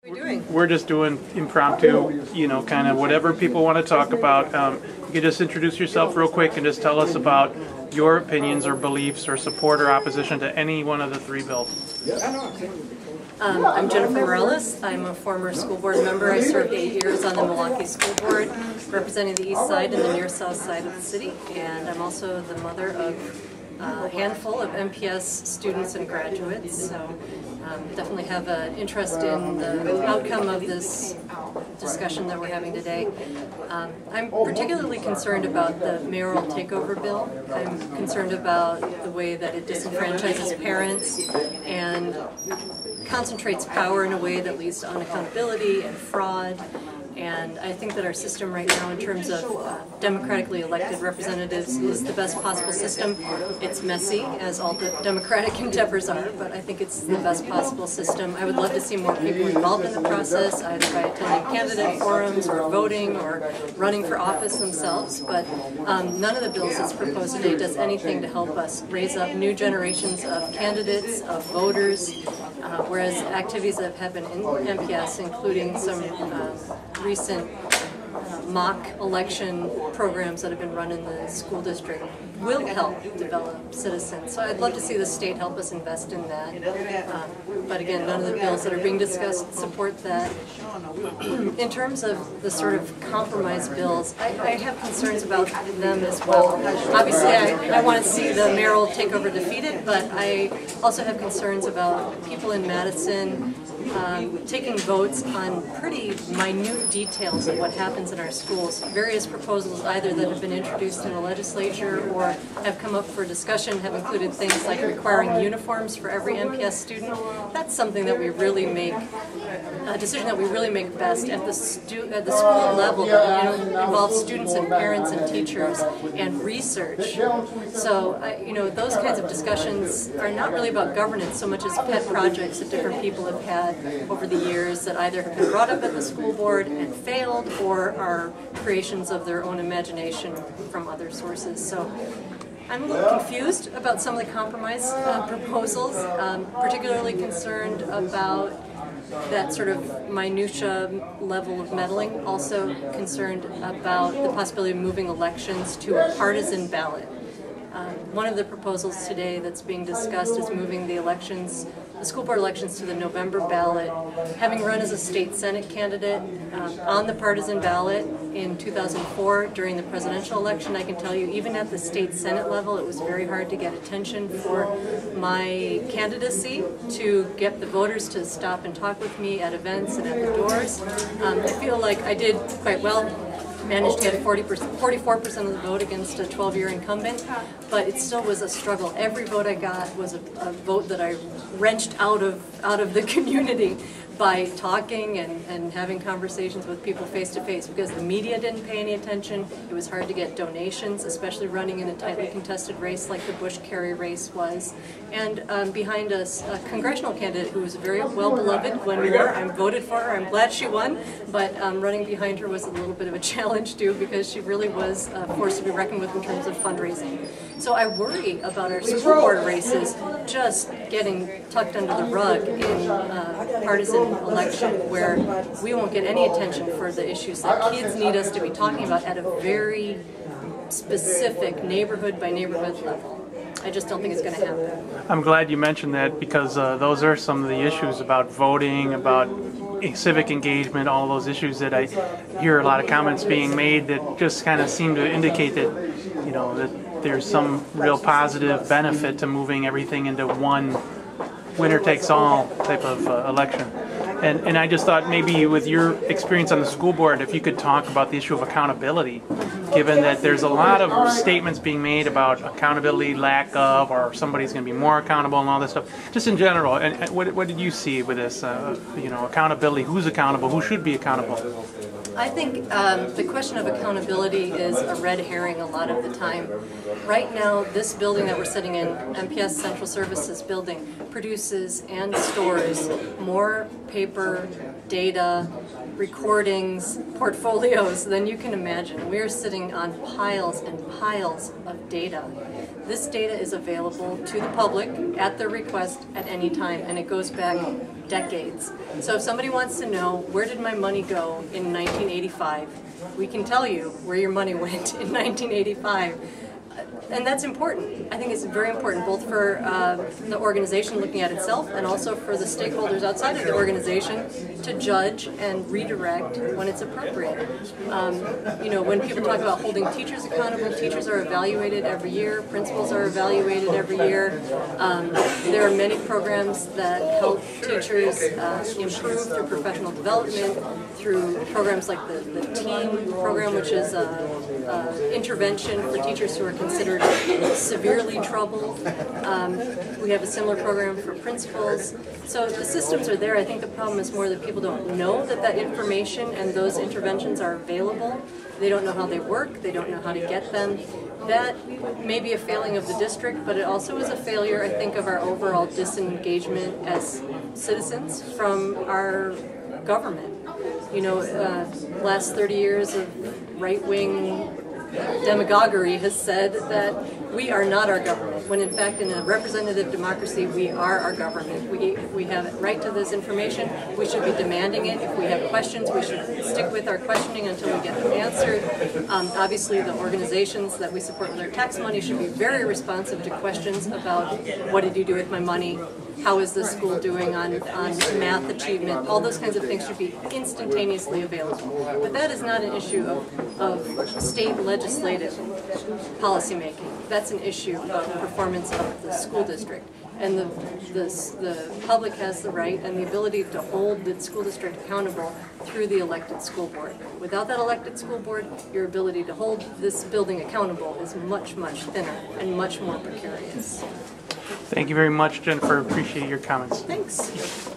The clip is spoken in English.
We're just doing impromptu, kind of whatever people want to talk about. You can just introduce yourself real quick and just tell us about your opinions or beliefs or support or opposition to any one of the three bills. I'm Jennifer Morales. I'm a former school board member. I served 8 years on the Milwaukee School Board, representing the east side and the near south side of the city. And I'm also the mother of a handful of MPS students and graduates. So definitely have an interest in the outcome of this discussion that we're having today. I'm particularly concerned about the mayoral takeover bill. I'm concerned about the way that it disenfranchises parents and concentrates power in a way that leads to unaccountability and fraud. And I think that our system right now, in terms of democratically elected representatives, is the best possible system. It's messy, as all democratic endeavors are, but I think it's the best possible system. I would love to see more people involved in the process, either by attending candidate forums or voting or running for office themselves, but none of the bills that's proposed today does anything to help us raise up new generations of candidates, of voters, whereas activities that have happened in MPS, including some recent mock election programs that have been run in the school district, will help develop citizens. So I'd love to see the state help us invest in that. But again, none of the bills that are being discussed support that. In terms of the sort of compromise bills, I have concerns about them as well. Obviously, I want to see the mayoral takeover defeated, but I also have concerns about people in Madison taking votes on pretty minute details of what happens in our schools. Various proposals either that have been introduced in the legislature or have come up for discussion have included things like requiring uniforms for every MPS student. That's something that we really make, a decision that we really make best at the school level that involves students and parents and teachers and research. So, those kinds of discussions are not really about governance so much as pet projects that different people have had over the years that either have been brought up at the school board and failed or are creations of their own imagination from other sources. So I'm a little confused about some of the compromise proposals, particularly concerned about that sort of minutia level of meddling, also concerned about the possibility of moving elections to a partisan ballot. One of the proposals today that's being discussed is moving the school board elections to the November ballot. Having run as a state senate candidate on the partisan ballot in 2004 during the presidential election, I can tell you even at the state senate level it was very hard to get attention for my candidacy, to get the voters to stop and talk with me at events and at the doors. I feel like I did quite well. Managed to get 44% of the vote against a 12-year incumbent, but it still was a struggle. Every vote I got was a vote that I wrenched out of the community by talking and having conversations with people face to face, because the media didn't pay any attention. It was hard to get donations, especially running in a tightly contested race like the Bush-Kerry race was. And behind us, a congressional candidate who was very well beloved, Gwen Moore. I voted for her. I'm glad she won, but running behind her was a little bit of a challenge too, because she really was a force to be reckoned with in terms of fundraising. So I worry about our school board races just getting tucked under the rug in partisan election, where we won't get any attention for the issues that kids need us to be talking about at a very specific neighborhood by neighborhood level. I just don't think it's going to happen. I'm glad you mentioned that, because those are some of the issues about voting, about civic engagement, all those issues that I hear a lot of comments being made that just kind of seem to indicate that, that there's some real positive benefit to moving everything into one winner-takes-all type of election. And I just thought maybe with your experience on the school board, if you could talk about the issue of accountability, given that there's a lot of statements being made about accountability, lack of, or somebody's going to be more accountable and all this stuff, just in general. And what did you see with this, accountability? Who's accountable? Who should be accountable? I think the question of accountability is a red herring a lot of the time. Right now, this building that we're sitting in, MPS Central Services building, produces and stores more paper, data, recordings, portfolios than you can imagine. We are sitting on piles and piles of data. This data is available to the public at their request at any time, and it goes back decades. So if somebody wants to know where did my money go in 1985, we can tell you where your money went in 1985. And that's important. I think it's very important, both for the organization looking at itself and also for the stakeholders outside of the organization to judge and redirect when it's appropriate. You know, when people talk about holding teachers accountable, teachers are evaluated every year, principals are evaluated every year. There are many programs that help teachers improve through professional development, through programs like the TEAM program, which is intervention for teachers who are considered severely troubled. We have a similar program for principals. So the systems are there. I think the problem is more that people don't know that that information and those interventions are available. They don't know how they work. They don't know how to get them. That may be a failing of the district, but it also is a failure, I think, of our overall disengagement as citizens from our government. You know, last 30 years of right-wing demagoguery has said that we are not our government, when in fact in a representative democracy we are our government. We have right to this information, we should be demanding it. If we have questions, we should stick with our questioning until we get them answered. Obviously the organizations that we support with our tax money should be very responsive to questions about what did you do with my money, how is the school doing on math achievement, all those kinds of things should be instantaneously available. But that is not an issue of state legislative policymaking. That's an issue of performance of the school district. And the public has the right and the ability to hold the school district accountable through the elected school board. Without that elected school board, your ability to hold this building accountable is much, much thinner and much more precarious. Thank you very much, Jennifer. Appreciate your comments. Thanks.